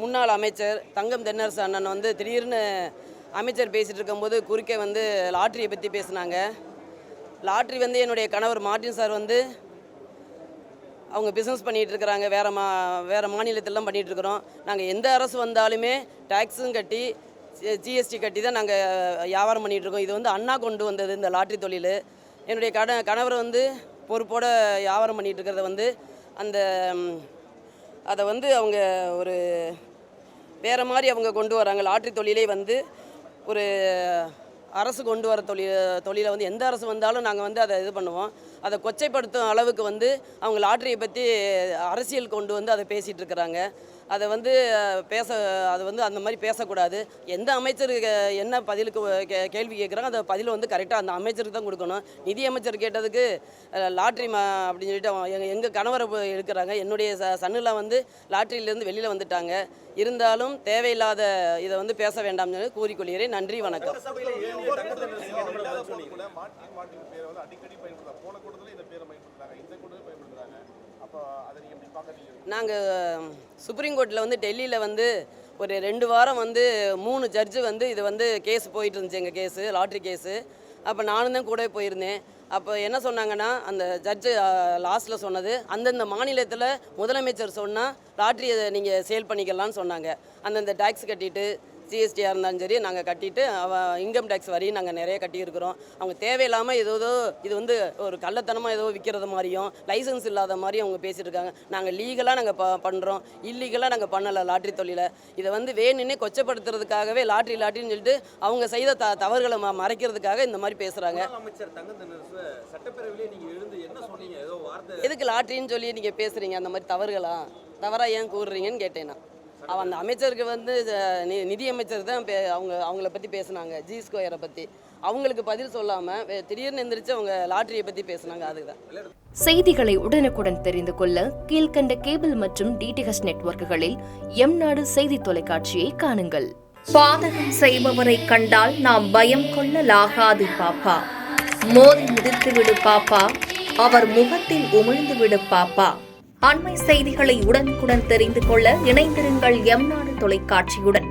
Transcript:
முன்னாள் அமைச்சர் தங்கம் தென்னரசு அண்ணன் வந்து திடீர்னு அமைச்சர் பேசிகிட்டு இருக்கும்போது குறுக்கே வந்து லாட்ரியை பற்றி பேசினாங்க. லாட்ரி வந்து என்னுடைய கணவர் மார்ட்டின் சார் வந்து அவங்க பிஸ்னஸ் பண்ணிகிட்டு இருக்கிறாங்க. வேறு மாநிலத்திலலாம் பண்ணிகிட்ருக்குறோம். நாங்கள் எந்த அரசு வந்தாலுமே டேக்ஸும் கட்டி ஜிஎஸ்டி கட்டி தான் நாங்கள் வியாபாரம் பண்ணிகிட்ருக்கோம். இது வந்து அண்ணா கொண்டு வந்தது இந்த லாட்ரி தொழில். என்னுடைய கணவர் வந்து பொறுப்போடு வியாபாரம் பண்ணிகிட்டு இருக்கிறத வந்து அதை வந்து அவங்க ஒரு வேறு மாதிரி அவங்க கொண்டு வராங்க. லாட்ரி தொழிலே வந்து ஒரு அரசு கொண்டு வர தொழிலை வந்து எந்த அரசு வந்தாலும் நாங்கள் வந்து அதை இது பண்ணுவோம். அதை கொச்சைப்படுத்தும் அளவுக்கு வந்து அவங்க லாட்ரியை பற்றி அரசியல் கொண்டு வந்து அதை பேசிகிட்டு இருக்கிறாங்க. அதை வந்து அது வந்து அந்த மாதிரி பேசக்கூடாது. எந்த அமைச்சருக்கு என்ன பதிலுக்கு கேள்வி கேட்குறாங்க அந்த பதில் வந்து கரெக்டாக அந்த அமைச்சருக்கு தான் கொடுக்கணும். நிதி அமைச்சர் கேட்டதுக்கு லாட்ரி அப்படின்னு சொல்லிட்டு எங்கள் கணவரை இருக்கிறாங்க. என்னுடைய சன்னுலாம் வந்து லாட்ரியிலேருந்து வெளியில் வந்துட்டாங்க. இருந்தாலும் தேவையில்லாத இதை வந்து பேச வேண்டாம்னு கூறிக்கொள்கிறேன். நன்றி, வணக்கம். நாங்கள் சுப்ரீம் கோர்ட்டில் வந்து டெல்லியில் வந்து ஒரு 2 வாரம் வந்து 3 ஜட்ஜு வந்து இது வந்து கேஸ் போயிட்டு இருந்துச்சு, எங்கள் கேஸு லாட்ரி கேஸு. அப்போ நானும் தான் கூட போயிருந்தேன். அப்போ என்ன சொன்னாங்கன்னா அந்த ஜட்ஜு லாஸ்ட்டில் சொன்னது, அந்தந்த மாநிலத்தில் முதலமைச்சர் சொன்னால் லாட்ரியை நீங்கள் சேல் பண்ணிக்கலாம்னு சொன்னாங்க. அந்தந்த டேக்ஸ் கட்டிட்டு ஜிஎஸ்டியாக இருந்தாலும் சரி நாங்கள் கட்டிட்டு இன்கம் டேக்ஸ் வரி நாங்கள் நிறைய கட்டியிருக்கிறோம். அவங்க தேவையில்லாமல் ஏதோ இது வந்து ஒரு கள்ளத்தனமாக ஏதோ விற்கிறது மாதிரியும் லைசன்ஸ் இல்லாத மாதிரியும் அவங்க பேசிகிட்டு இருக்காங்க. நாங்கள் லீகலாக நாங்கள் பண்ணுறோம், இல்லீகலாக நாங்கள் பண்ணலை லாட்ரி தொழிலை. இதை வந்து வேணுன்னே கொச்சப்படுத்துறதுக்காகவே லாட்ரின்னு சொல்லிட்டு அவங்க செய்த தவறுகளை மறைக்கிறதுக்காக இந்த மாதிரி பேசுகிறாங்க. எதுக்கு லாட்ரின்னு சொல்லி நீங்கள் பேசுகிறீங்க? அந்த மாதிரி தவறாக ஏன் கூறுறீங்கன்னு கேட்டேன் நான். அந்த அமைச்சருக்கு வந்து நிதி அமைச்சர் தான் அவங்கள பற்றி பேசுனாங்க, ஜி ஸ்கொயரை பற்றி. அவங்களுக்கு பதில் சொல்லாமல் திடீர்னு எந்திரிச்சு அவங்க லாட்ரியை பற்றி பேசுனாங்க. அதுதான். செய்திகளை உடனுக்குடன் தெரிந்து கொள்ள கீழ்கண்ட கேபிள் மற்றும் டிடிஹெச் நெட்வொர்க்குகளில் எம்நாடு செய்தி தொலைக்காட்சியை காணுங்கள். பாதகம் செய்பவரை கண்டால் நாம் பயம் கொள்ளலாகாது பாப்பா. மோதி மிதித்துவிடு பாப்பா, அவர் முகத்தில் உமிழ்ந்துவிடு பாப்பா. அண்மை செய்திகளை உடனுக்குடன் தெரிந்து கொள்ள இணைந்திருங்கள் எம்நாடு தொலைக்காட்சியுடன்.